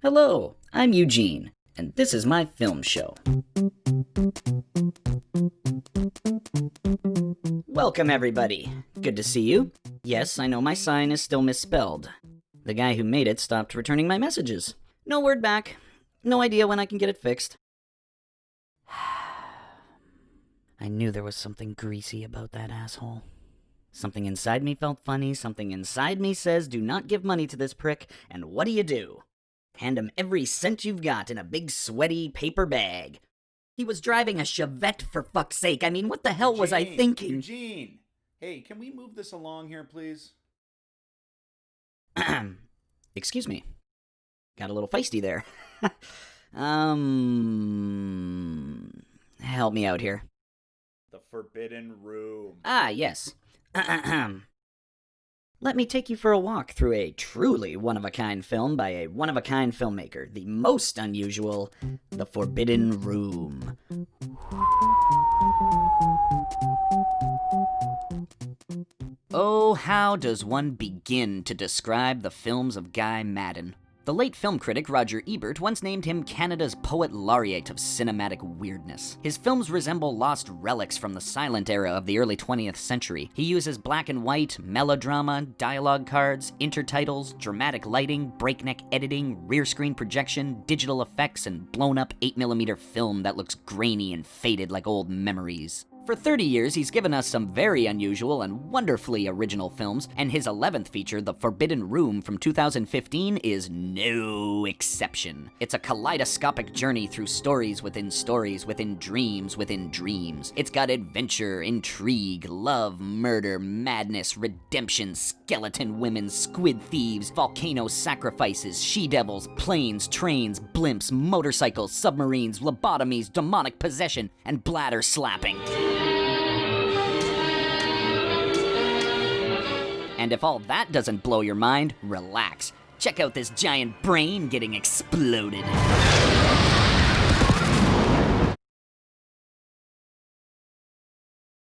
Hello, I'm Eugene, and this is my film show. Welcome, everybody. Good to see you. Yes, I know my sign is still misspelled. The guy who made it stopped returning my messages. No word back. No idea when I can get it fixed. I knew there was something greasy about that asshole. Something inside me felt funny, something inside me says do not give money to this prick, and what do? Hand him every cent you've got in a big sweaty paper bag. He was driving a Chevette, for fuck's sake. I mean, what the hell was I thinking? Eugene! Hey, can we move this along here, please? Excuse me. Got a little feisty there. Help me out here. The Forbidden Room. Ah, yes. Let me take you for a walk through a truly one-of-a-kind film by a one-of-a-kind filmmaker. The most unusual, The Forbidden Room. Oh, how does one begin to describe the films of Guy Maddin? The late film critic Roger Ebert once named him Canada's poet laureate of cinematic weirdness. His films resemble lost relics from the silent era of the early 20th century. He uses black and white, melodrama, dialogue cards, intertitles, dramatic lighting, breakneck editing, rear screen projection, digital effects, and blown-up 8mm film that looks grainy and faded like old memories. For 30 years, he's given us some very unusual and wonderfully original films, and his 11th feature, The Forbidden Room from 2015, is no exception. It's a kaleidoscopic journey through stories within dreams within dreams. It's got adventure, intrigue, love, murder, madness, redemption, skeleton women, squid thieves, volcano sacrifices, she-devils, planes, trains, blimps, motorcycles, submarines, lobotomies, demonic possession, and bladder slapping. And if all that doesn't blow your mind, relax. Check out this giant brain getting exploded.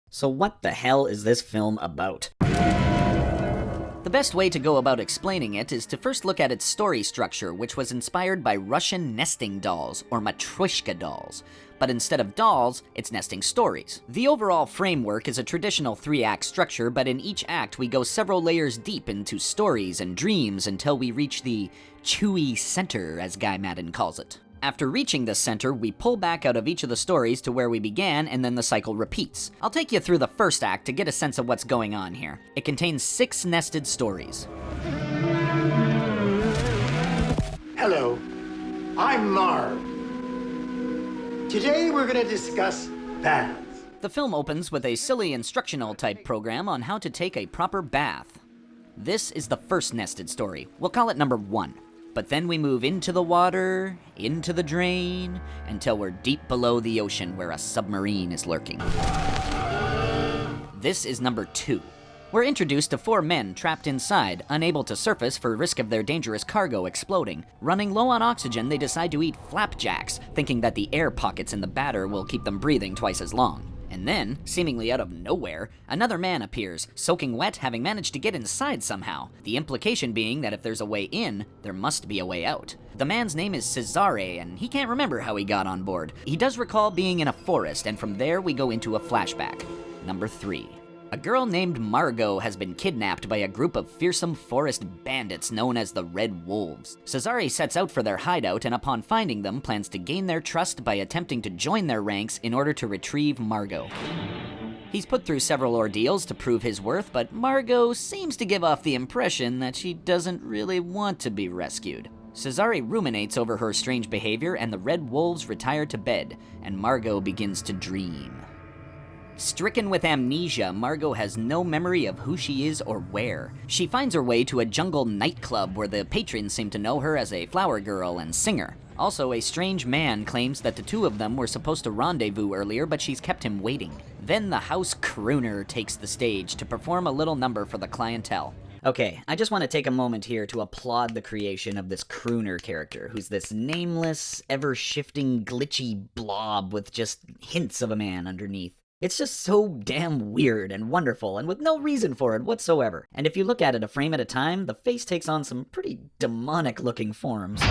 So what the hell is this film about? The best way to go about explaining it is to first look at its story structure, which was inspired by Russian nesting dolls, or matryoshka dolls. But instead of dolls, it's nesting stories. The overall framework is a traditional 3-act structure, but in each act we go several layers deep into stories and dreams until we reach the chewy center, as Guy Maddin calls it. After reaching this center, we pull back out of each of the stories to where we began, and then the cycle repeats. I'll take you through the first act to get a sense of what's going on here. It contains 6 nested stories. Hello, I'm Marv. Today we're going to discuss baths. The film opens with a silly instructional type program on how to take a proper bath. This is the first nested story. We'll call it number 1. But then we move into the water, into the drain, until we're deep below the ocean where a submarine is lurking. This is number 2. We're introduced to 4 men trapped inside, unable to surface for risk of their dangerous cargo exploding. Running low on oxygen, they decide to eat flapjacks, thinking that the air pockets in the batter will keep them breathing twice as long. And then, seemingly out of nowhere, another man appears, soaking wet, having managed to get inside somehow. The implication being that if there's a way in, there must be a way out. The man's name is Cesare, and he can't remember how he got on board. He does recall being in a forest, and from there we go into a flashback. Number 3. A girl named Margot has been kidnapped by a group of fearsome forest bandits known as the Red Wolves. Cesare sets out for their hideout and upon finding them plans to gain their trust by attempting to join their ranks in order to retrieve Margot. He's put through several ordeals to prove his worth, but Margot seems to give off the impression that she doesn't really want to be rescued. Cesare ruminates over her strange behavior and the Red Wolves retire to bed, and Margot begins to dream. Stricken with amnesia, Margot has no memory of who she is or where. She finds her way to a jungle nightclub where the patrons seem to know her as a flower girl and singer. Also, a strange man claims that the 2 of them were supposed to rendezvous earlier, but she's kept him waiting. Then the house crooner takes the stage to perform a little number for the clientele. Okay, I just want to take a moment here to applaud the creation of this crooner character, who's this nameless, ever-shifting, glitchy blob with just hints of a man underneath. It's just so damn weird and wonderful, and with no reason for it whatsoever. And if you look at it a frame at a time, the face takes on some pretty demonic-looking forms.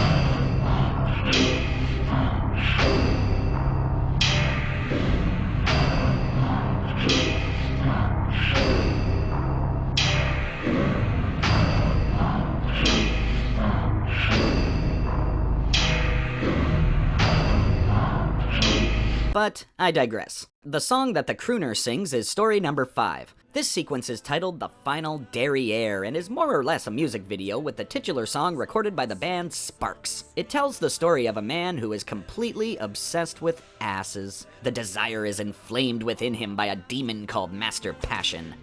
But I digress. The song that the crooner sings is story number 5. This sequence is titled The Final Derriere and is more or less a music video with the titular song recorded by the band Sparks. It tells the story of a man who is completely obsessed with asses. The desire is inflamed within him by a demon called Master Passion.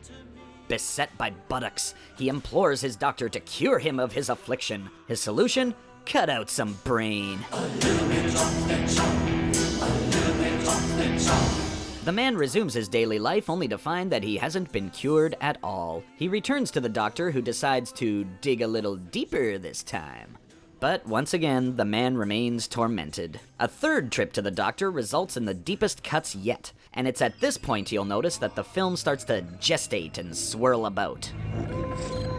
Beset by buttocks, he implores his doctor to cure him of his affliction. His solution? Cut out some brain. The man resumes his daily life only to find that he hasn't been cured at all. He returns to the doctor, who decides to dig a little deeper this time. But once again, the man remains tormented. A third trip to the doctor results in the deepest cuts yet, and it's at this point you'll notice that the film starts to gestate and swirl about.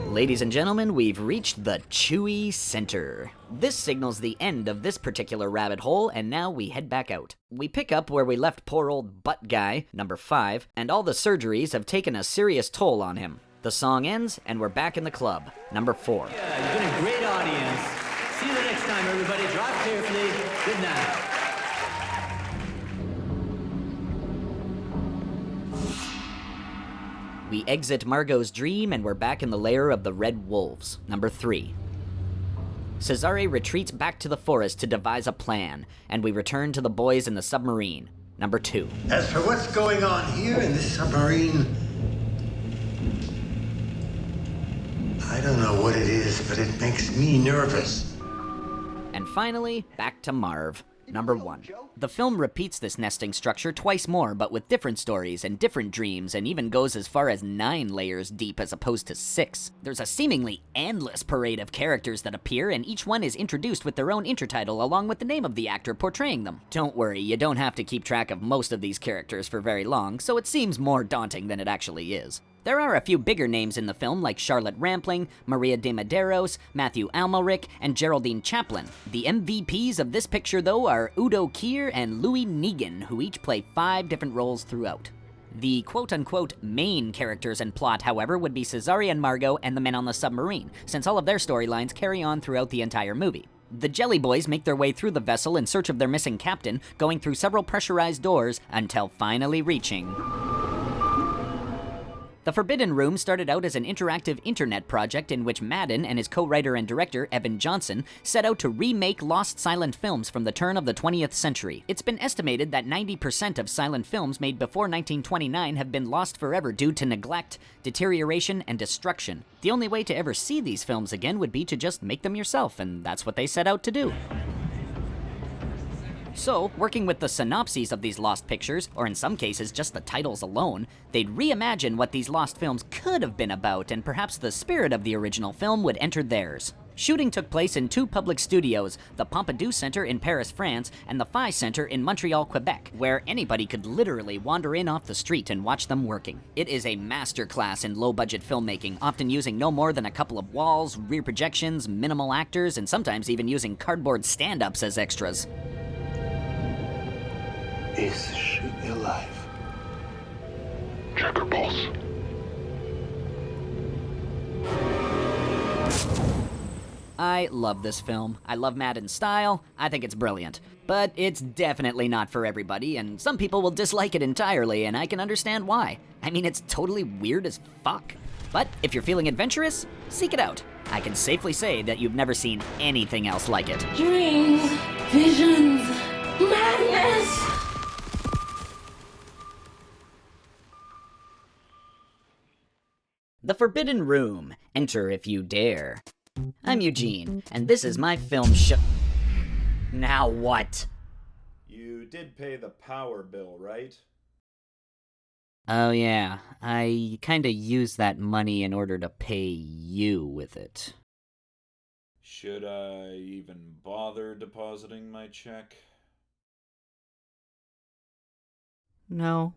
Ladies and gentlemen, we've reached the chewy center. This signals the end of this particular rabbit hole, and now we head back out. We pick up where we left poor old butt guy, number 5, and all the surgeries have taken a serious toll on him. The song ends, and we're back in the club, number 4. Yeah, you've been a great audience. See you the next time, everybody. Drive carefully. Good night. We exit Margot's dream, and we're back in the lair of the Red Wolves, number 3. Cesare retreats back to the forest to devise a plan, and we return to the boys in the submarine, number 2. As for what's going on here in this submarine, I don't know what it is, but it makes me nervous. And finally, back to Marv, number 1. The film repeats this nesting structure twice more, but with different stories and different dreams, and even goes as far as 9 layers deep as opposed to 6. There's a seemingly endless parade of characters that appear, and each one is introduced with their own intertitle along with the name of the actor portraying them. Don't worry, you don't have to keep track of most of these characters for very long, so it seems more daunting than it actually is. There are a few bigger names in the film, like Charlotte Rampling, Maria de Medeiros, Matthew Almeric, and Geraldine Chaplin. The MVPs of this picture, though, are Udo Kier and Louis Negan, who each play 5 different roles throughout. The quote-unquote main characters and plot, however, would be Cesare and Margot and the men on the submarine, since all of their storylines carry on throughout the entire movie. The Jelly Boys make their way through the vessel in search of their missing captain, going through several pressurized doors until finally reaching... The Forbidden Room started out as an interactive internet project in which Maddin and his co-writer and director, Evan Johnson, set out to remake lost silent films from the turn of the 20th century. It's been estimated that 90% of silent films made before 1929 have been lost forever due to neglect, deterioration, and destruction. The only way to ever see these films again would be to just make them yourself, and that's what they set out to do. So, working with the synopses of these lost pictures, or in some cases just the titles alone, they'd reimagine what these lost films could have been about, and perhaps the spirit of the original film would enter theirs. Shooting took place in 2 public studios, the Pompidou Center in Paris, France, and the Phi Center in Montreal, Quebec, where anybody could literally wander in off the street and watch them working. It is a masterclass in low-budget filmmaking, often using no more than a couple of walls, rear projections, minimal actors, and sometimes even using cardboard stand-ups as extras. Is she alive? Check her pulse. I love this film. I love Maddin's style. I think it's brilliant. But it's definitely not for everybody, and some people will dislike it entirely, and I can understand why. I mean, it's totally weird as fuck. But if you're feeling adventurous, seek it out. I can safely say that you've never seen anything else like it. Dreams, visions, madness! The Forbidden Room. Enter if you dare. I'm Eugene, and this is my film show. Now what? You did pay the power bill, right? Oh yeah, I kinda used that money in order to pay you with it. Should I even bother depositing my check? No.